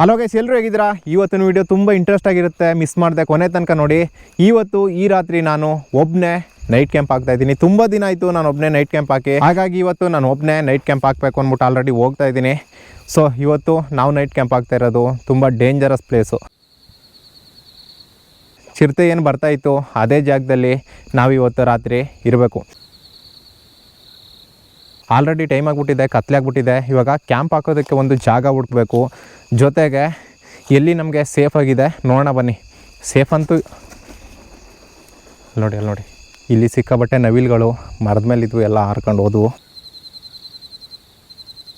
Hello guys, ಎಲ್ಲರೂ ಹೇಗಿದ್ದೀರಾ? ಇವತ್ತಿನ ವಿಡಿಯೋ ತುಂಬ ಇಂಟ್ರೆಸ್ಟ್ ಆಗಿರುತ್ತೆ, ಮಿಸ್ ಮಾಡಿದೆ ಕೊನೆ ತನಕ ನೋಡಿ. ಈ ರಾತ್ರಿ ನಾನು ಒಬ್ಬನೇ ನೈಟ್ ಕ್ಯಾಂಪ್ ಆಗ್ತಾ ಇದ್ದೀನಿ. ತುಂಬ ದಿನ ಆಯಿತು ನಾನು ಒಬ್ಬನೇ ನೈಟ್ ಕ್ಯಾಂಪ್ ಹಾಕಿ. ಹಾಗಾಗಿ ಇವತ್ತು ನಾನು ಒಬ್ಬನೇ ನೈಟ್ ಕ್ಯಾಂಪ್ ಹಾಕಬೇಕು ಅಂದ್ಬಿಟ್ಟು ಆಲ್ರೆಡಿ ಹೋಗ್ತಾ ಇದ್ದೀನಿ. ಸೊ ಇವತ್ತು ನಾವು ನೈಟ್ ಕ್ಯಾಂಪ್ ಆಗ್ತಾ ಇರೋದು ತುಂಬ ಡೇಂಜರಸ್ ಪ್ಲೇಸು. ಚಿರತೆ ಏನು ಬರ್ತಾಯಿತ್ತು ಅದೇ ಜಾಗದಲ್ಲಿ ನಾವಿವತ್ತು ರಾತ್ರಿ ಇರಬೇಕು. ಆಲ್ರೆಡಿ ಟೈಮ್ ಆಗಿಬಿಟ್ಟಿದೆ, ಕತ್ಲೆ ಆಗಿಬಿಟ್ಟಿದೆ. ಇವಾಗ ಕ್ಯಾಂಪ್ ಹಾಕೋದಕ್ಕೆ ಒಂದು ಜಾಗ ಹುಡುಕಬೇಕು. ಜೊತೆಗೆ ಎಲ್ಲಿ ನಮಗೆ ಸೇಫ್ ಆಗಿದೆ ನೋಡೋಣ ಬನ್ನಿ. ಸೇಫ್ ಅಂತೂ ಅಲ್ಲಿ ನೋಡಿ ಇಲ್ಲಿ ಸಿಕ್ಕಾಬಟ್ಟೆ ನವಿಲುಗಳು ಮರದ ಮೇಲೆ ಇದ್ವು, ಎಲ್ಲ ಹಾರ್ಕೊಂಡು ಹೋದವು.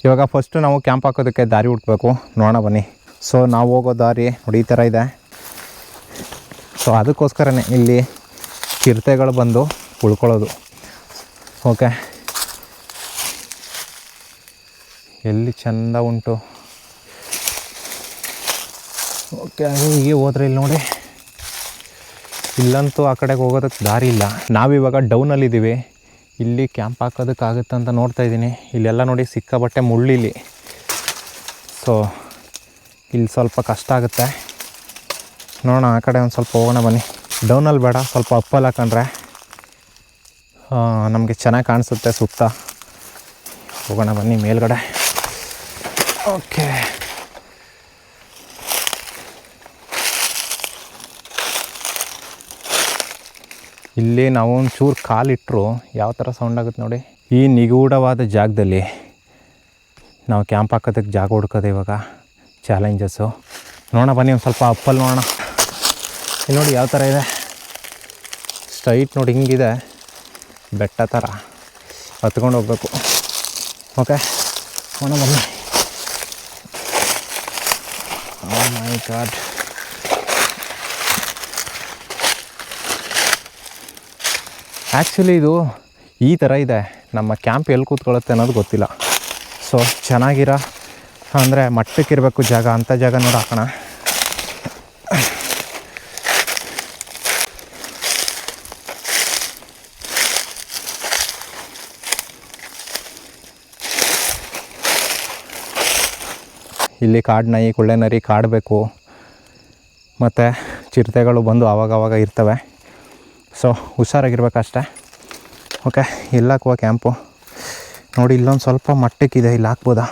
ಇವಾಗ ಫಸ್ಟು ನಾವು ಕ್ಯಾಂಪ್ ಹಾಕೋದಕ್ಕೆ ದಾರಿ ಹುಡುಕಬೇಕು, ನೋಡೋಣ ಬನ್ನಿ. ಸೊ ನಾವು ಹೋಗೋ ದಾರಿ ನೋಡಿ ಈ ಥರ ಇದೆ. ಸೊ ಅದಕ್ಕೋಸ್ಕರನೇ ಇಲ್ಲಿ ಚಿರತೆಗಳು ಬಂದು ಉಳ್ಕೊಳ್ಳೋದು. ಓಕೆ, ಎಲ್ಲಿ ಚೆಂದ ಉಂಟು. ಓಕೆ, ಹೀಗೆ ಹೋದ್ರೆ ಇಲ್ಲಿ ನೋಡಿ, ಇಲ್ಲಂತೂ ಆ ಕಡೆಗೆ ಹೋಗೋದಕ್ಕೆ ದಾರಿ ಇಲ್ಲ. ನಾವಿವಾಗ ಡೌನಲ್ಲಿದ್ದೀವಿ. ಇಲ್ಲಿ ಕ್ಯಾಂಪ್ ಹಾಕೋದಕ್ಕಾಗುತ್ತೆ ಅಂತ ನೋಡ್ತಾ ಇದ್ದೀನಿ. ಇಲ್ಲೆಲ್ಲ ನೋಡಿ ಸಿಕ್ಕಾಬಟ್ಟೆ ಮುಳ್ಳಿಲ್ಲಿ. ಸೊ ಇಲ್ಲಿ ಸ್ವಲ್ಪ ಕಷ್ಟ ಆಗುತ್ತೆ. ನೋಡೋಣ ಆ ಕಡೆ ಒಂದು ಸ್ವಲ್ಪ ಹೋಗೋಣ ಬನ್ನಿ. ಡೌನಲ್ಲಿ ಬೇಡ, ಸ್ವಲ್ಪ ಅಪ್ಪಲ್ಲಿ ಹಾಕೊಂಡ್ರೆ ನಮಗೆ ಚೆನ್ನಾಗಿ ಕಾಣಿಸುತ್ತೆ ಸುತ್ತ. ಹೋಗೋಣ ಬನ್ನಿ ಮೇಲ್ಗಡೆ. ಓಕೆ, ಇಲ್ಲಿ ನಾವು ಒಂಚೂರು ಕಾಲಿಟ್ಟರು ಯಾವ ಥರ ಸೌಂಡ್ ಆಗುತ್ತೆ ನೋಡಿ. ಈ ನಿಗೂಢವಾದ ಜಾಗದಲ್ಲಿ ನಾವು ಕ್ಯಾಂಪ್ ಹಾಕೋದಕ್ಕೆ ಜಾಗ ಹುಡ್ಕೋದು ಇವಾಗ ಚಾಲೆಂಜಸ್ಸು. ನೋಡೋಣ ಬನ್ನಿ ಒಂದು ಸ್ವಲ್ಪ ಅಪ್ಪಲ್ಲಿ ನೋಡೋಣ. ಇಲ್ಲಿ ನೋಡಿ ಯಾವ ಥರ ಇದೆ, ಸ್ಟ್ರೈಟ್ ನೋಡಿ ಹಿಂಗಿದೆ, ಬೆಟ್ಟ ಥರ ಹತ್ಕೊಂಡು ಹೋಗ್ಬೇಕು. ಓಕೆ, ನೋಡೋಣ ಬನ್ನಿ. ಓ ಮೈ ಗಾಡ್, ಆ್ಯಕ್ಚುಲಿ ಇದು ಈ ಥರ ಇದೆ. ನಮ್ಮ ಕ್ಯಾಂಪ್ ಎಲ್ಲಿ ಕೂತ್ಕೊಳ್ಳುತ್ತೆ ಅನ್ನೋದು ಗೊತ್ತಿಲ್ಲ. ಸೊ ಚೆನ್ನಾಗಿರೋ ಅಂದರೆ ಮಟ್ಟಕ್ಕಿರಬೇಕು ಜಾಗ, ಅಂಥ ಜಾಗ ನೋಡಿ ಹಾಕೋಣ. ಇಲ್ಲಿ ಕಾಡು ನಾಯಿ, ಕುಳ್ಳೆ ನರಿ ಕಾಡಬೇಕು, ಮತ್ತು ಚಿರತೆಗಳು ಬಂದು ಆವಾಗವಾಗ ಇರ್ತವೆ. ಸೊ ಹುಷಾರಾಗಿರ್ಬೇಕಷ್ಟೆ. ಓಕೆ, ಇಲ್ಲಿ ಹಾಕುವ ಕ್ಯಾಂಪು ನೋಡಿ. ಇಲ್ಲೊಂದು ಸ್ವಲ್ಪ ಮಟ್ಟಕ್ಕಿದೆ, ಇಲ್ಲಿ ಹಾಕ್ಬೋದಾ?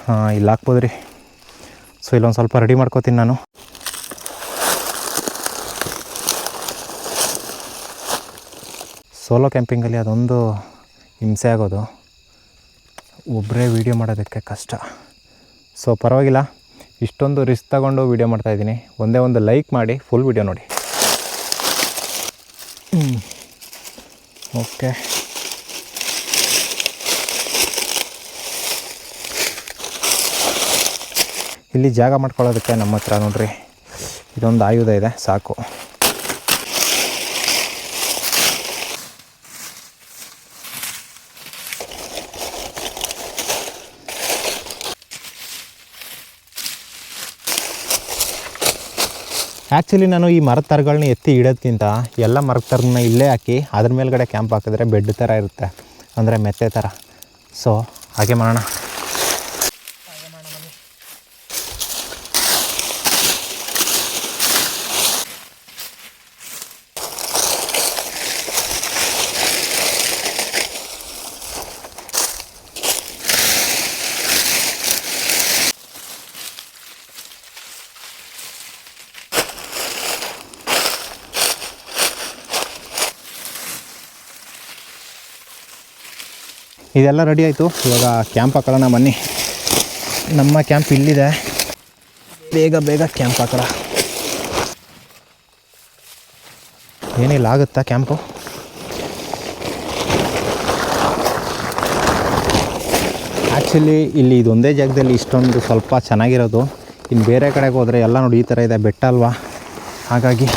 ಹಾಂ, ಇಲ್ಲಿ ಹಾಕ್ಬೋದು ರೀ. ಸೊ ಇಲ್ಲೊಂದು ಸ್ವಲ್ಪ ರೆಡಿ ಮಾಡ್ಕೋತೀನಿ ನಾನು. ಸೋಲೋ ಕ್ಯಾಂಪಿಂಗಲ್ಲಿ ಅದೊಂದು ಹಿಂಸೆ ಆಗೋದು, ಒಬ್ಬರೇ ವೀಡಿಯೋ ಮಾಡೋದಕ್ಕೆ ಕಷ್ಟ. ಸೊ ಪರವಾಗಿಲ್ಲ, ಇಷ್ಟೊಂದು ರಿಸ್ಕ್ ತಗೊಂಡು ವೀಡಿಯೋ ಮಾಡ್ತಾಯಿದ್ದೀನಿ. ಒಂದೇ ಒಂದು ಲೈಕ್ ಮಾಡಿ ಫುಲ್ ವೀಡಿಯೋ ನೋಡಿ. ಓಕೆ, ಇಲ್ಲಿ ಜಾಗ ಮಾಡ್ಕೊಳ್ಳೋದಕ್ಕೆ ನಮ್ಮ ಹತ್ರ ನೋಡ್ರಿ ಇದೊಂದು ಆಯುಧ ಇದೆ, ಸಾಕು. ಆ್ಯಕ್ಚುಲಿ ನಾನು ಈ ಮರದ ತರಗಳನ್ನ ಎತ್ತಿ ಇಡೋದಕ್ಕಿಂತ ಎಲ್ಲ ಮರದ ತರನ ಇಲ್ಲೇ ಹಾಕಿ ಅದ್ರ ಮೇಲ್ಗಡೆ ಕ್ಯಾಂಪ್ ಹಾಕಿದ್ರೆ ಬೆಡ್ ಥರ ಇರುತ್ತೆ, ಅಂದರೆ ಮೆತ್ತೆ ಥರ. ಸೊ ಹಾಗೆ ಮಾಡೋಣ. ಇದೆಲ್ಲ ರೆಡಿ ಆಯಿತು. ಇವಾಗ ಕ್ಯಾಂಪ್ ಹಾಕೊಳ್ಳೋಣ ಬನ್ನಿ. ನಮ್ಮ ಕ್ಯಾಂಪ್ ಇಲ್ಲಿದೆ, ಬೇಗ ಬೇಗ ಕ್ಯಾಂಪ್ ಹಾಕೋಣ. ಏನಿಲ್ಲ, ಆಗುತ್ತಾ ಕ್ಯಾಂಪು? ಆ್ಯಕ್ಚುಲಿ ಇಲ್ಲಿ ಇದೊಂದೇ ಜಾಗದಲ್ಲಿ ಇಷ್ಟೊಂದು ಸ್ವಲ್ಪ ಚೆನ್ನಾಗಿರೋದು. ಇನ್ನು ಬೇರೆ ಕಡೆಗೆ ಹೋದರೆ ಎಲ್ಲ ನೋಡಿ ಈ ಥರ ಇದೆ, ಬೆಟ್ಟ ಅಲ್ವಾ, ಹಾಗಾಗಿ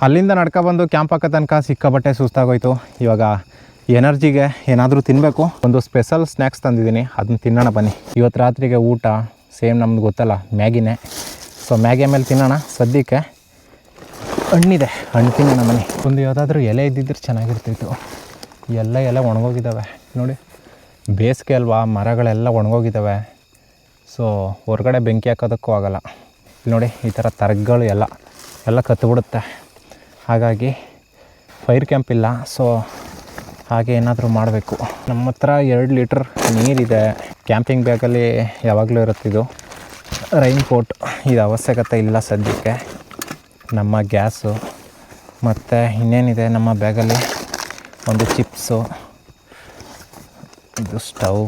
ಅಲ್ಲಿಂದ ನಡ್ಕೊಬಂದು ಕ್ಯಾಂಪ್ ಹಾಕೋ ತನಕ ಸಿಕ್ಕಾಬಟ್ಟೆ ಸುಸ್ತಾಗೋಯ್ತು. ಇವಾಗ ಎನರ್ಜಿಗೆ ಏನಾದರೂ ತಿನ್ನಬೇಕು. ಒಂದು ಸ್ಪೆಷಲ್ ಸ್ನ್ಯಾಕ್ಸ್ ತಂದಿದ್ದೀನಿ, ಅದನ್ನ ತಿನ್ನೋಣ ಬನ್ನಿ. ಇವತ್ತು ರಾತ್ರಿಗೆ ಊಟ ಸೇಮ್ ನಮ್ದು ಗೊತ್ತಲ್ಲ, ಮ್ಯಾಗಿನೇ. ಸೊ ಮ್ಯಾಗಿ ಆಮೇಲೆ ತಿನ್ನೋಣ. ಸದ್ಯಕ್ಕೆ ಹಣ್ಣಿದೆ, ಹಣ್ಣು ತಿನ್ನೋಣ ಬನ್ನಿ. ಒಂದು ಯಾವುದಾದ್ರೂ ಎಲೆ ಇದ್ದಿದ್ರೆ ಚೆನ್ನಾಗಿರ್ತಿತ್ತು. ಎಲೆ ಒಣಗೋಗಿದ್ದಾವೆ ನೋಡಿ, ಬೇಸಿಗೆ ಅಲ್ವಾ, ಮರಗಳೆಲ್ಲ ಒಣಗೋಗಿದ್ದಾವೆ. ಸೊ ಹೊರಗಡೆ ಬೆಂಕಿ ಹಾಕೋದಕ್ಕೂ ಆಗೋಲ್ಲ. ಇಲ್ಲಿ ನೋಡಿ, ಈ ಥರ ತರಗಳು ಎಲ್ಲ ಕತ್ತಿಬಿಡುತ್ತೆ. ಹಾಗಾಗಿ ಫೈರ್ ಕ್ಯಾಂಪ್ ಇಲ್ಲ. ಸೊ ಹಾಗೆ ಏನಾದರೂ ಮಾಡಬೇಕು. ನಮ್ಮ ಹತ್ರ 2 ಲೀಟ್ರ್ ನೀರಿದೆ. ಕ್ಯಾಂಪಿಂಗ್ ಬ್ಯಾಗಲ್ಲಿ ಯಾವಾಗಲೂ ಇರುತ್ತಿದ್ದು. ರೈನ್ ಕೋಟ್ ಇದು ಅವಶ್ಯಕತೆ ಇಲ್ಲ ಸದ್ಯಕ್ಕೆ. ನಮ್ಮ ಗ್ಯಾಸು ಮತ್ತು ಇನ್ನೇನಿದೆ ನಮ್ಮ ಬ್ಯಾಗಲ್ಲಿ, ಒಂದು ಚಿಪ್ಸು, ಇದು ಸ್ಟವ್,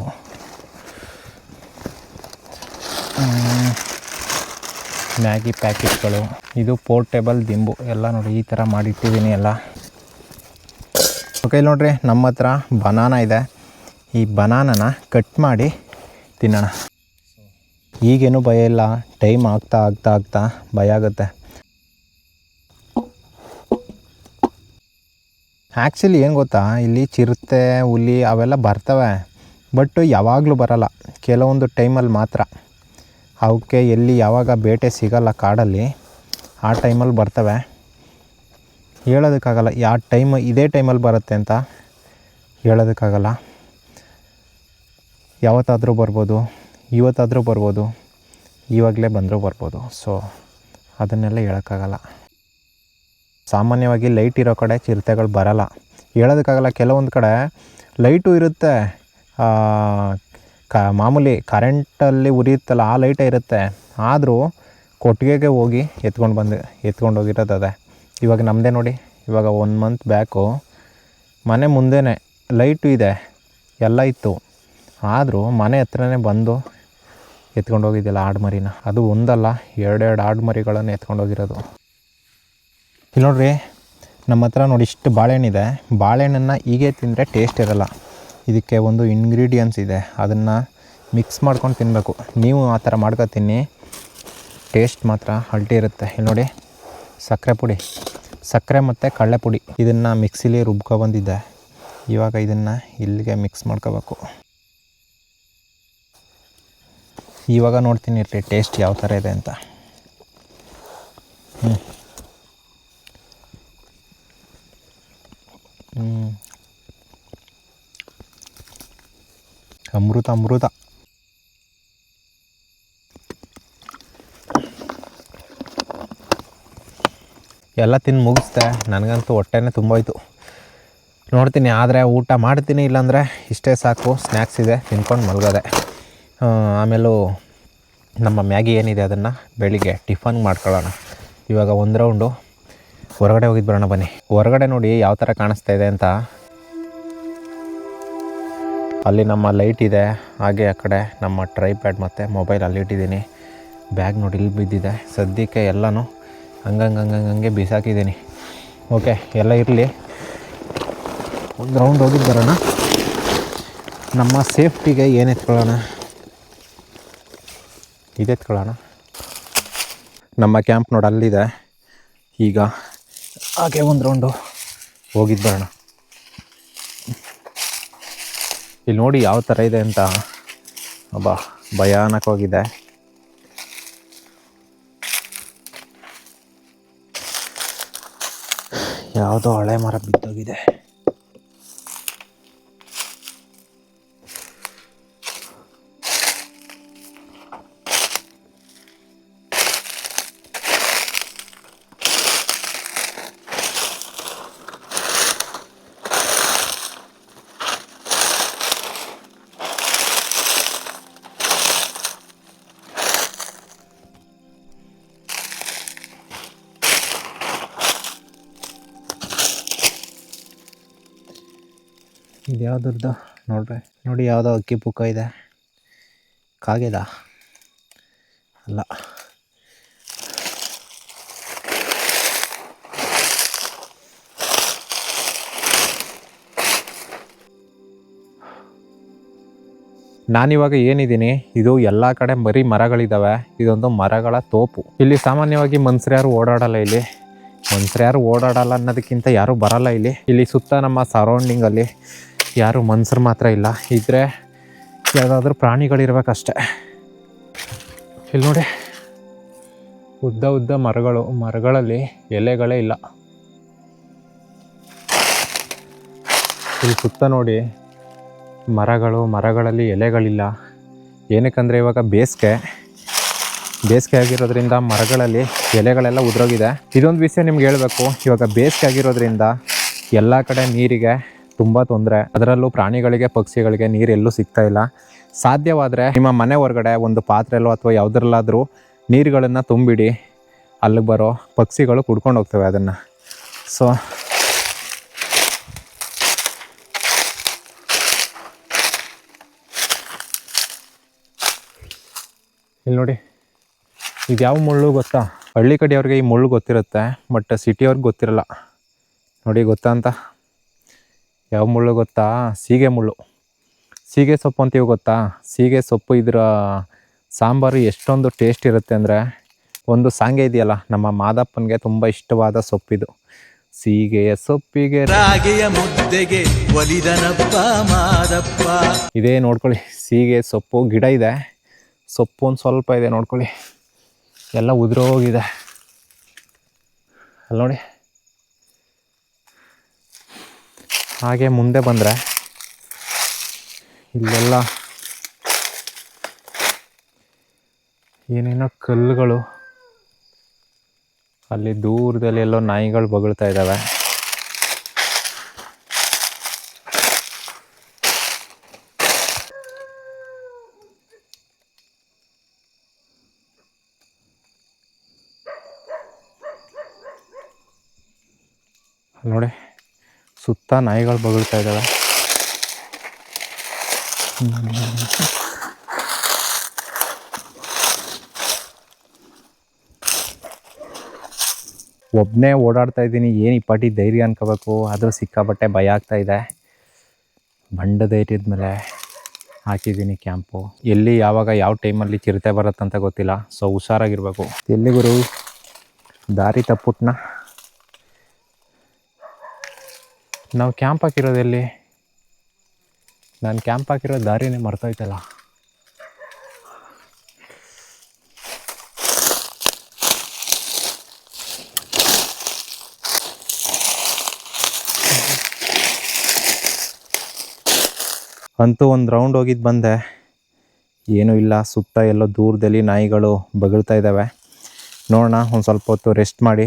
ಮ್ಯಾಗಿ ಪ್ಯಾಕೆಟ್ಗಳು, ಇದು ಪೋರ್ಟೇಬಲ್ ದಿಂಬು ಎಲ್ಲ ನೋಡಿ ಈ ಥರ ಮಾಡಿಟ್ಟಿದ್ದೀನಿ ಎಲ್ಲ. ಓಕೆ, ನೋಡಿರಿ ನಮ್ಮ ಹತ್ರ ಬನಾನ ಇದೆ. ಈ ಬನಾನನ ಕಟ್ ಮಾಡಿ ತಿನ್ನೋಣ. ಈಗೇನು ಭಯ ಇಲ್ಲ, ಟೈಮ್ ಆಗ್ತಾ ಭಯ ಆಗುತ್ತೆ. ಆ್ಯಕ್ಚುಲಿ ಏನು ಗೊತ್ತಾ, ಇಲ್ಲಿ ಚಿರತೆ, ಹುಲಿ ಅವೆಲ್ಲ ಬರ್ತವೆ. ಬಟ್ ಯಾವಾಗಲೂ ಬರಲ್ಲ, ಕೆಲವೊಂದು ಟೈಮಲ್ಲಿ ಮಾತ್ರ. ಅವಕ್ಕೆ ಎಲ್ಲಿ ಯಾವಾಗ ಬೇಟೆ ಸಿಗಲ್ಲ ಕಾಡಲ್ಲಿ, ಆ ಟೈಮಲ್ಲಿ ಬರ್ತವೆ. ಹೇಳೋದಕ್ಕಾಗಲ್ಲ ಯಾವ ಟೈಮ್, ಇದೇ ಟೈಮಲ್ಲಿ ಬರುತ್ತೆ ಅಂತ ಹೇಳೋದಕ್ಕಾಗಲ್ಲ. ಯಾವತ್ತಾದರೂ ಬರ್ಬೋದು, ಇವತ್ತಾದರೂ ಬರ್ಬೋದು, ಇವಾಗಲೇ ಬಂದರೂ ಬರ್ಬೋದು. ಸೊ ಅದನ್ನೆಲ್ಲ ಹೇಳೋಕ್ಕಾಗಲ್ಲ. ಸಾಮಾನ್ಯವಾಗಿ ಲೈಟ್ ಇರೋ ಕಡೆ ಚಿರತೆಗಳು ಬರಲ್ಲ. ಹೇಳೋದಕ್ಕಾಗಲ್ಲ, ಕೆಲವೊಂದು ಕಡೆ ಲೈಟು ಇರುತ್ತೆ, ಮಾಮೂಲಿ ಕರೆಂಟಲ್ಲಿ ಉರಿಯುತ್ತಲ್ಲ ಆ ಲೈಟೇ ಇರುತ್ತೆ. ಆದರೂ ಕೊಟ್ಟಿಗೆಗೆ ಹೋಗಿ ಎತ್ಕೊಂಡು ಹೋಗಿರೋದು ಅದೇ. ಇವಾಗ ನಮ್ಮದೇ ನೋಡಿ, ಇವಾಗ 1 ಮಂತ್ ಬ್ಯಾಕು ಮನೆ ಮುಂದೆನೇ ಲೈಟು ಇದೆ, ಎಲ್ಲ ಇತ್ತು. ಆದರೂ ಮನೆ ಹತ್ರನೇ ಬಂದು ಎತ್ಕೊಂಡು ಹೋಗಿದ್ದಿಲ್ಲ ಆಡುಮರಿನ. ಅದು ಒಂದಲ್ಲ, 2 ಆಡುಮರಿಗಳನ್ನು ಎತ್ಕೊಂಡು ಹೋಗಿರೋದು. ಇಲ್ಲಿ ನೋಡ್ರಿ, ನಮ್ಮ ಹತ್ರ ನೋಡಿ ಇಷ್ಟು ಬಾಳೆಹಣ್ಣಿದೆ. ಬಾಳೆಹಣ್ಣನ್ನು ಹೀಗೆ ತಿಂದರೆ ಟೇಸ್ಟ್ ಇರೋಲ್ಲ. ಇದಕ್ಕೆ ಒಂದು ಇಂಗ್ರೀಡಿಯೆಂಟ್ಸ್ ಇದೆ, ಅದನ್ನು ಮಿಕ್ಸ್ ಮಾಡ್ಕೊಂಡು ತಿನ್ನಬೇಕು. ನೀವು ಆ ಥರ ಮಾಡ್ಕೊ ತಿನ್ನಿ, ಟೇಸ್ಟ್ ಮಾತ್ರ ಅಲ್ಟಿ ಇರುತ್ತೆ. ಇಲ್ಲಿ ನೋಡಿ, ಸಕ್ಕರೆ ಮತ್ತು ಕಡಲೆ ಪುಡಿ ಇದನ್ನು ಮಿಕ್ಸಿಲಿ ರುಬ್ಕೊಬಂದಿದ್ದೆ. ಇವಾಗ ಇದನ್ನು ಇಲ್ಲಿಗೆ ಮಿಕ್ಸ್ ಮಾಡ್ಕೋಬೇಕು. ಇವಾಗ ನೋಡ್ತೀನಿ ಇರಲಿ ಟೇಸ್ಟ್ ಯಾವ ಥರ ಇದೆ ಅಂತ. ಅಮೃತ. ಎಲ್ಲ ತಿಂದು ಮುಗಿಸ್ದೆ. ನನಗಂತೂ ಹೊಟ್ಟೆನೇ ತುಂಬೋಯ್ತು. ನೋಡ್ತೀನಿ, ಆದರೆ ಊಟ ಮಾಡ್ತೀನಿ, ಇಲ್ಲಾಂದರೆ ಇಷ್ಟೇ ಸಾಕು. ಸ್ನ್ಯಾಕ್ಸ್ ಇದೆ, ತಿನ್ಕೊಂಡು ಮಲಗೋದೆ. ಆಮೇಲೂ ನಮ್ಮ ಮ್ಯಾಗಿ ಏನಿದೆ ಅದನ್ನು ಬೆಳಿಗ್ಗೆ ಟಿಫನ್ ಮಾಡ್ಕೊಳ್ಳೋಣ. ಇವಾಗ 1 ರೌಂಡು ಹೊರಗಡೆ ಹೋಗಿದ್ದು ಬರೋಣ ಬನ್ನಿ. ಹೊರಗಡೆ ನೋಡಿ ಯಾವ ಥರ ಕಾಣಿಸ್ತಾ ಇದೆ ಅಂತ. ಅಲ್ಲಿ ನಮ್ಮ ಲೈಟ್ ಇದೆ, ಹಾಗೆ ಆ ಕಡೆ ನಮ್ಮ ಟ್ರೈಪ್ಯಾಡ್ ಮತ್ತು ಮೊಬೈಲ್ ಅಲ್ಲಿ ಇಟ್ಟಿದ್ದೀನಿ. ಬ್ಯಾಗ್ ನೋಡಿ ಇಲ್ಲಿ ಬಿದ್ದಿದೆ. ಸದ್ಯಕ್ಕೆ ಎಲ್ಲನೂ ಹಂಗೆ ಬಿಸಾಕಿದ್ದೀನಿ. ಓಕೆ, ಎಲ್ಲ ಇರಲಿ, 1 ರೌಂಡ್ ಹೋಗಿದ್ದು ಬರೋಣ. ನಮ್ಮ ಸೇಫ್ಟಿಗೆ ಏನು ಎತ್ಕೊಳ್ಳೋಣ, ಇದೆತ್ಕೊಳ್ಳೋಣ. ನಮ್ಮ ಕ್ಯಾಂಪ್ ನೋಡಿ ಅಲ್ಲಿದೆ. ಈಗ ಹಾಗೆ 1 ರೌಂಡು ಹೋಗಿದ್ದು ಬರೋಣ. ಇಲ್ಲಿ ನೋಡಿ ಯಾವ ಥರ ಇದೆ ಅಂತ. ಭಯಾನಕವಾಗಿದೆ. ಯಾವುದೋ ಹಳೆ ಮರ ಬಿದ್ದೋಗಿದೆ. ಇದು ಯಾವುದ್ರದ್ದು ನೋಡಿ, ಯಾವುದೋ ಅಕ್ಕಿ ಪುಕ್ಕ ಇದೆ. ಕಾಗೆದ ಅಲ್ಲ, ನಾನಿವಾಗ ಏನಿದ್ದೀನಿ, ಇದು ಎಲ್ಲ ಕಡೆ ಬರೀ ಮರಗಳಿದ್ದಾವೆ. ಇದೊಂದು ಮರಗಳ ತೋಪು. ಇಲ್ಲಿ ಸಾಮಾನ್ಯವಾಗಿ ಮನುಷ್ಯರು ಓಡಾಡಲ್ಲ. ಇಲ್ಲಿ ಮನುಷ್ಯರು ಓಡಾಡಲ್ಲ ಅನ್ನೋದಕ್ಕಿಂತ ಯಾರೂ ಬರಲ್ಲ ಇಲ್ಲಿ ಸುತ್ತ ನಮ್ಮ ಸರೌಂಡಿಂಗಲ್ಲಿ ಯಾರು ಮನುಷ್ಯರು ಮಾತ್ರ ಇಲ್ಲ, ಇದ್ದರೆ ಯಾವುದಾದ್ರೂ ಪ್ರಾಣಿಗಳಿರ್ಬೇಕಷ್ಟೆ. ಇಲ್ಲಿ ನೋಡಿ, ಉದ್ದ ಉದ್ದ ಮರಗಳಲ್ಲಿ ಎಲೆಗಳೇ ಇಲ್ಲ. ಇಲ್ಲಿ ಸುತ್ತ ನೋಡಿ, ಮರಗಳಲ್ಲಿ ಎಲೆಗಳಿಲ್ಲ. ಏನಕ್ಕಂದರೆ ಇವಾಗ ಬೇಸಿಗೆ ಆಗಿರೋದ್ರಿಂದ ಮರಗಳಲ್ಲಿ ಎಲೆಗಳೆಲ್ಲ ಉದುರೋಗಿದೆ. ಇದೊಂದು ವಿಷಯ ನಿಮ್ಗೆ ಹೇಳಬೇಕು, ಇವಾಗ ಬೇಸಿಗೆ ಆಗಿರೋದ್ರಿಂದ ಎಲ್ಲ ಕಡೆ ನೀರಿಗೆ ತುಂಬ ತೊಂದರೆ. ಅದರಲ್ಲೂ ಪ್ರಾಣಿಗಳಿಗೆ, ಪಕ್ಷಿಗಳಿಗೆ ನೀರೆಲ್ಲೂ ಸಿಗ್ತಾ ಇಲ್ಲ. ಸಾಧ್ಯವಾದರೆ ನಿಮ್ಮ ಮನೆ ಹೊರಗಡೆ ಒಂದು ಪಾತ್ರೆಯಲ್ಲೋ ಅಥವಾ ಯಾವುದ್ರಲ್ಲಾದರೂ ನೀರುಗಳನ್ನು ತುಂಬಿಡಿ, ಅಲ್ಲಿಗೆ ಬರೋ ಪಕ್ಷಿಗಳು ಕುಡ್ಕೊಂಡು ಹೋಗ್ತವೆ ಅದನ್ನು. ಸೊ ಇಲ್ಲಿ ನೋಡಿ, ಇದು ಯಾವ ಮುಳ್ಳು ಗೊತ್ತಾ? ಹಳ್ಳಿ ಕಡೆಯವ್ರಿಗೆ ಈ ಮುಳ್ಳು ಗೊತ್ತಿರುತ್ತೆ, ಬಟ್ ಸಿಟಿಯವ್ರಿಗೆ ಗೊತ್ತಿರಲ್ಲ. ನೋಡಿ ಗೊತ್ತಾ ಅಂತ? ಯಾವ ಮುಳ್ಳು ಗೊತ್ತಾ? ಸೀಗೆ ಮುಳ್ಳು. ಸೀಗೆ ಸೊಪ್ಪು ಅಂತೀವಿ ಗೊತ್ತಾ? ಸೀಗೆ ಸೊಪ್ಪು ಇದರ ಸಾಂಬಾರು ಎಷ್ಟೊಂದು ಟೇಸ್ಟ್ ಇರುತ್ತೆ ಅಂದರೆ, ಒಂದು ಸಾಂಗೆ ಇದೆಯಲ್ಲ, ನಮ್ಮ ಮಾದಪ್ಪನಿಗೆ ತುಂಬ ಇಷ್ಟವಾದ ಸೊಪ್ಪಿದು. ಸೀಗೆಯ ಸೊಪ್ಪಿಗೆ ರಾಗಿಯ ಮುದ್ದೆಗೆ ಒಲಿದನಪ್ಪ ಮಾದಪ್ಪ. ಇದೇ ನೋಡ್ಕೊಳ್ಳಿ, ಸೀಗೆ ಸೊಪ್ಪು ಗಿಡ ಇದೆ, ಸೊಪ್ಪು ಒಂದು ಸ್ವಲ್ಪ ಇದೆ ನೋಡ್ಕೊಳ್ಳಿ, ಎಲ್ಲ ಉದುರೋಗಿದೆ. ಅಲ್ಲಿ ನೋಡಿ. ಹಾಗೆ ಮುಂದೆ ಬಂದರೆ ಇಲ್ಲೆಲ್ಲ ಏನೇನೋ ಕಲ್ಲುಗಳು, ಅಲ್ಲಿ ದೂರದಲ್ಲಿ ಎಲ್ಲೋ ನಾಯಿಗಳು ಬೊಗಳ್ತಾ ಇದ್ದಾವೆ. ನೋಡಿ, ಸುತ್ತ ನಾಯಿಗಳು ಬೊಗಳ್ತಾ ಇದ್ದಾವೆ. ಒಬ್ಬನೇ ಓಡಾಡ್ತಾ ಇದ್ದೀನಿ, ಏನು ಈ ಪಾಟಿ ಧೈರ್ಯ ಅನ್ಕೋಬೇಕು, ಆದರೂ ಸಿಕ್ಕಾಪಟ್ಟೆ ಭಯ ಆಗ್ತಾ ಇದೆ. ಬಂಡ ಧೈರ್ಯದ ಮೇಲೆ ಹಾಕಿದ್ದೀನಿ ಕ್ಯಾಂಪು. ಎಲ್ಲಿ ಯಾವಾಗ ಯಾವ ಟೈಮಲ್ಲಿ ಚಿರತೆ ಬರುತ್ತಂತ ಗೊತ್ತಿಲ್ಲ, ಸೊ ಹುಷಾರಾಗಿರ್ಬೇಕು. ಎಲ್ಲಿ ಗುರು ದಾರಿ ತಪ್ಪುಟ್ನ? ನಾವು ಕ್ಯಾಂಪ್ ಹಾಕಿರೋದು ಎಲ್ಲಿ? ನಾನು ಕ್ಯಾಂಪ್ ಹಾಕಿರೋ ದಾರಿನೇ ಮರ್ತೋಯ್ತಲ್ಲ. ಅಂತೂ ಒಂದು ರೌಂಡ್ ಹೋಗಿದ್ದು ಬಂದೆ, ಏನೂ ಇಲ್ಲ. ಸುತ್ತ ಎಲ್ಲೋ ದೂರದಲ್ಲಿ ನಾಯಿಗಳು ಬಗಳ್ತಾ ಇದ್ದಾವೆ. ನೋಡೋಣ, ಒಂದು ಸ್ವಲ್ಪ ಹೊತ್ತು ರೆಸ್ಟ್ ಮಾಡಿ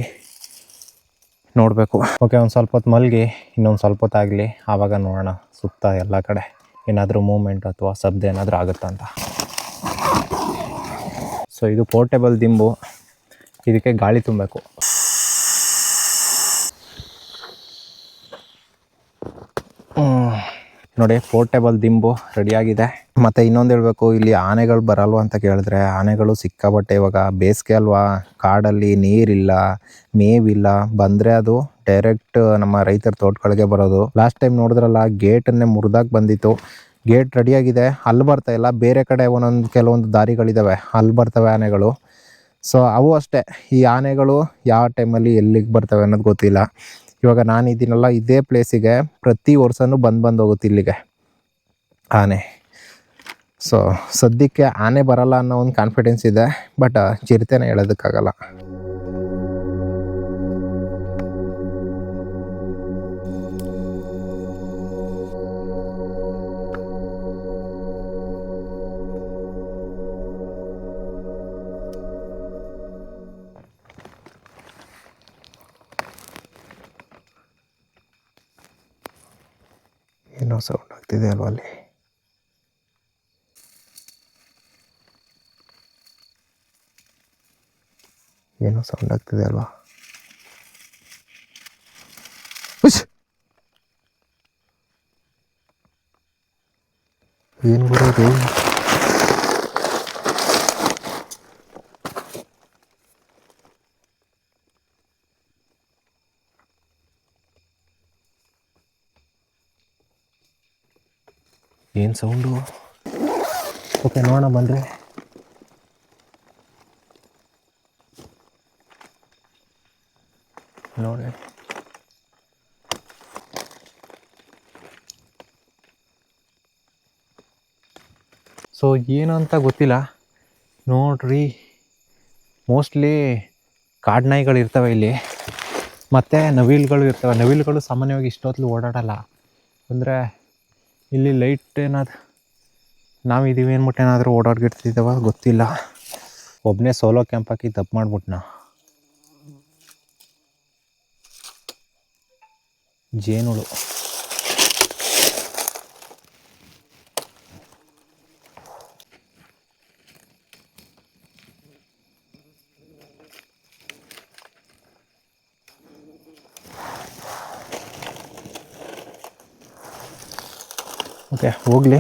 ನೋಡಬೇಕು. ಓಕೆ, ಒಂದು ಸ್ವಲ್ಪ ಹೊತ್ತು ಮಲಗಿ ಇನ್ನೊಂದು ಸ್ವಲ್ಪ ಹೊತ್ತಾಗಲಿ, ಆವಾಗ ನೋಡೋಣ ಸುತ್ತ ಎಲ್ಲ ಕಡೆ ಏನಾದರೂ ಮೂಮೆಂಟ್ ಅಥವಾ ಶಬ್ದ ಏನಾದರೂ ಆಗುತ್ತಾ ಅಂತ. ಸೊ ಇದು ಪೋರ್ಟೇಬಲ್ ದಿಂಬು, ಇದಕ್ಕೆ ಗಾಳಿ ತುಂಬಬೇಕು. ನೋಡಿ, ಪೋರ್ಟೇಬಲ್ ದಿಂಬು ರೆಡಿಯಾಗಿದೆ. ಮತ್ತು ಇನ್ನೊಂದು ಹೇಳಬೇಕು, ಇಲ್ಲಿ ಆನೆಗಳು ಬರಲ್ವ ಅಂತ ಕೇಳಿದ್ರೆ, ಆನೆಗಳು ಸಿಕ್ಕಾಬಟ್ಟೆ. ಇವಾಗ ಬೇಸಿಗೆ ಅಲ್ವಾ, ಕಾಡಲ್ಲಿ ನೀರಿಲ್ಲ, ಮೇವಿಲ್ಲ, ಬಂದರೆ ಅದು ಡೈರೆಕ್ಟ್ ನಮ್ಮ ರೈತರ ತೋಟಗಳಿಗೆ ಬರೋದು. ಲಾಸ್ಟ್ ಟೈಮ್ ನೋಡಿದ್ರಲ್ಲ, ಗೇಟನ್ನೇ ಮುರಿದಾಗಿ ಬಂದಿತ್ತು. ಗೇಟ್ ರೆಡಿಯಾಗಿದೆ, ಅಲ್ಲಿ ಬರ್ತಾ ಇಲ್ಲ. ಬೇರೆ ಕಡೆ ಕೆಲವೊಂದು ದಾರಿಗಳಿದ್ದಾವೆ, ಅಲ್ಲಿ ಬರ್ತವೆ ಆನೆಗಳು. ಸೊ ಅವು ಅಷ್ಟೇ, ಈ ಆನೆಗಳು ಯಾವ ಟೈಮಲ್ಲಿ ಎಲ್ಲಿಗೆ ಬರ್ತವೆ ಅನ್ನೋದು ಗೊತ್ತಿಲ್ಲ. ಇವಾಗ ನಾನಿದ್ದೀನಲ್ಲ, ಇದೇ ಪ್ಲೇಸಿಗೆ ಪ್ರತಿ ವರ್ಷವೂ ಬಂದು ಹೋಗುತ್ತೆ ಇಲ್ಲಿಗೆ ಆನೆ. ಸೊ ಸದ್ಯಕ್ಕೆ ಆನೆ ಬರಲ್ಲ ಅನ್ನೋ ಒಂದು ಕಾನ್ಫಿಡೆನ್ಸ್ ಇದೆ, ಬಟ್ ಚಿರತೆನೇ ಹೇಳೋದಕ್ಕಾಗಲ್ಲ. ಏನೋ ಸೌಂಡ್ ಆಗ್ತಿದೆ ಅಲ್ವಾ ಅಲ್ಲಿ? ಏನೋ ಸೌಂಡ್ ಆಗ್ತಿದೆ ಅಲ್ವಾ? ಏನು ಬರೋದು? ಏನು ಸೌಂಡು? ಓಕೆ, ನೋಡೋಣ ಬನ್ರಿ. ನೋಡಿ, ಸೊ ಏನು ಅಂತ ಗೊತ್ತಿಲ್ಲ ನೋಡ್ರಿ. ಮೋಸ್ಟ್ಲಿ ಕಾಡು ನಾಯಿಗಳು ಇರ್ತವೆ ಇಲ್ಲಿ, ಮತ್ತು ನವಿಲುಗಳು ಇರ್ತವೆ. ನವಿಲುಗಳು ಸಾಮಾನ್ಯವಾಗಿ ಇಷ್ಟೊತ್ತಲು ಓಡಾಡಲ್ಲ. ಅಂದರೆ ಇಲ್ಲಿ ಲೈಟ್ ಏನಾದ್ರು ನಾವಿದ್ದೀವಿ ಅಂದ್ಬಿಟ್ಟು ಏನಾದರೂ ಓಡಾಡ್ಗಿರ್ತಿದ್ದಾವ ಗೊತ್ತಿಲ್ಲ. ಒಬ್ಬನೇ ಸೋಲೋ ಕ್ಯಾಂಪ್ ಹಾಕಿ ತಪ್ಪು ಮಾಡ್ಬಿಟ್ನ. ಜೇನುಳು ಓಕೆ ಹೋಗಲಿ.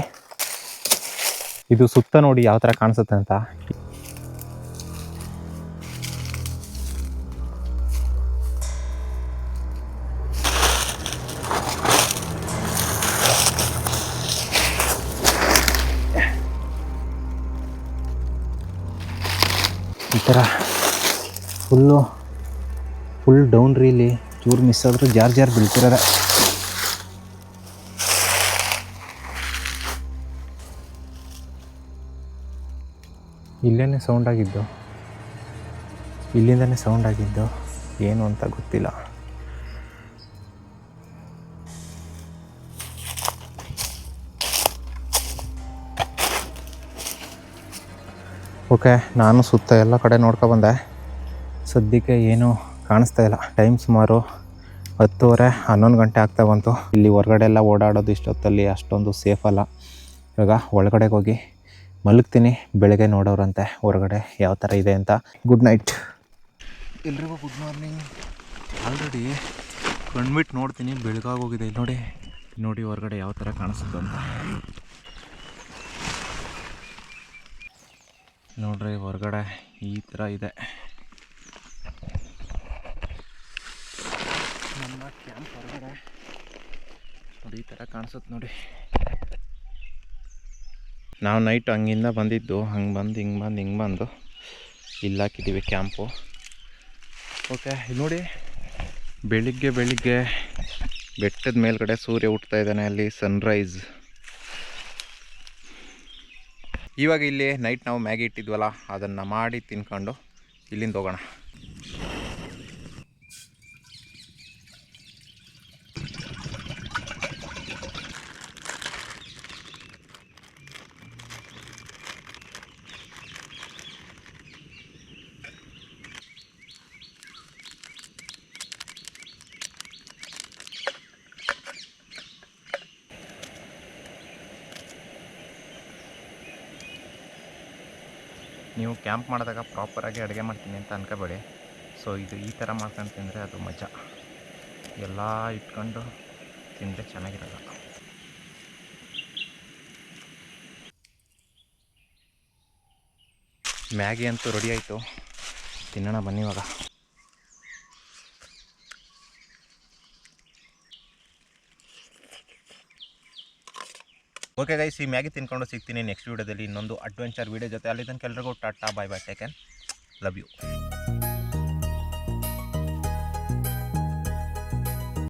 ಇದು ಸುತ್ತ ನೋಡಿ ಯಾವ ಥರ ಕಾಣಿಸುತ್ತೆ ಅಂತ. ಈ ಥರ ಫುಲ್ ಡೌನ್ ರೀ. ಇಲ್ಲಿ ಚೂರು ಮಿಸ್ ಆದರೂ ಜಾರ್ ಬೀಳ್ತಿರೋದೆ. ಇಲ್ಲಿಂದನೇ ಸೌಂಡ್ ಆಗಿದ್ದು ಏನು ಅಂತ ಗೊತ್ತಿಲ್ಲ. ಓಕೆ, ನಾನು ಸುತ್ತ ಎಲ್ಲ ಕಡೆ ನೋಡ್ಕೊಬಂದೆ. ಸದ್ಯಕ್ಕೆ ಏನೂ ಕಾಣಿಸ್ತಾ ಇಲ್ಲ. ಟೈಮ್ ಸುಮಾರು 10:30 11 ಗಂಟೆ ಆಗ್ತಾ ಬಂತು. ಇಲ್ಲಿ ಹೊರಗಡೆ ಎಲ್ಲ ಓಡಾಡೋದು ಇಷ್ಟೊತ್ತಲ್ಲಿ ಅಷ್ಟೊಂದು ಸೇಫ್ ಅಲ್ಲ. ಇವಾಗ ಒಳಗಡೆಗೆ ಹೋಗಿ ಮಲಗ್ತೀನಿ. ಬೆಳಗ್ಗೆ ನೋಡೋರಂತೆ ಹೊರಗಡೆ ಯಾವ ಥರ ಇದೆ ಅಂತ. ಗುಡ್ ನೈಟ್ ಎಲ್ರಿಗೂ. Good morning. ಆಲ್ರೆಡಿ ಕಣ್ಬಿಟ್ಟು ನೋಡ್ತೀನಿ, ಬೆಳಗಾಗೋಗಿದೆ. ಇಲ್ಲಿ ನೋಡಿ ಹೊರಗಡೆ ಯಾವ ಥರ ಕಾಣಿಸುತ್ತೆ ಅಂತ. ನೋಡ್ರಿ ಹೊರಗಡೆ ಈ ಥರ ಇದೆ. ನಮ್ಮ ಕ್ಯಾಂಪ್ ಹೊರಗಡೆ ನೋಡಿ ಈ ಥರ ಕಾಣಿಸುತ್ತೆ ನೋಡಿ. ನಾವು ನೈಟ್ ಹಂಗಿಂದ ಬಂದಿದ್ದು, ಹಿಂಗೆ ಬಂದು ಇಲ್ಲಿ ಹಾಕಿದ್ದೀವಿ ಕ್ಯಾಂಪು. ಓಕೆ, ನೋಡಿ ಬೆಳಿಗ್ಗೆ ಬೆಟ್ಟದ ಮೇಲ್ಗಡೆ ಸೂರ್ಯ ಹುಟ್ತಾ ಇದ್ದಾನೆ. ಅಲ್ಲಿ ಸನ್ರೈಸ್. ಇವಾಗ ಇಲ್ಲಿ ನೈಟ್ ನಾವು ಮ್ಯಾಗಿ ಇಟ್ಟಿದ್ವಲ್ಲ, ಅದನ್ನು ಮಾಡಿ ತಿನ್ಕೊಂಡು ಇಲ್ಲಿಂದ ಹೋಗೋಣ. ನೀವು ಕ್ಯಾಂಪ್ ಮಾಡಿದಾಗ ಪ್ರಾಪರಾಗಿ ಅಡುಗೆ ಮಾಡ್ತೀನಿ ಅಂತ ಅನ್ಕೋಬೇಡಿ. ಸೊ ಇದು ಈ ಥರ ಮಾಡ್ಕೊಂಡು ತಿಂದರೆ ಅದು ಮಜಾ. ಎಲ್ಲ ಇಟ್ಕೊಂಡು ತಿಂದರೆ ಚೆನ್ನಾಗಿರಲ್ಲ. ಮ್ಯಾಗಿ ಅಂತೂ ರೆಡಿ ಆಯಿತು, ತಿನ್ನೋಣ ಬನ್ನಿ ಇವಾಗ. ಓಕೆ ಗೈಸ್, ಈ ಮ್ಯಾಗಿ ತಿನ್ಕೊಂಡು ಸಿಗ್ತೀನಿ ನೆಕ್ಸ್ಟ್ ವೀಡಿಯೋದಲ್ಲಿ ಇನ್ನೊಂದು ಅಡ್ವೆಂಚರ್ ವೀಡಿಯೋ ಜೊತೆ. ಅಲ್ಲಿ ತನಕ ಎಲ್ರಿಗೂ ಟಾಟಾ, ಬಾಯ್ ಬಾಯ್, ಟೇಕ್ ಕೇರ್, ಲವ್ ಯು.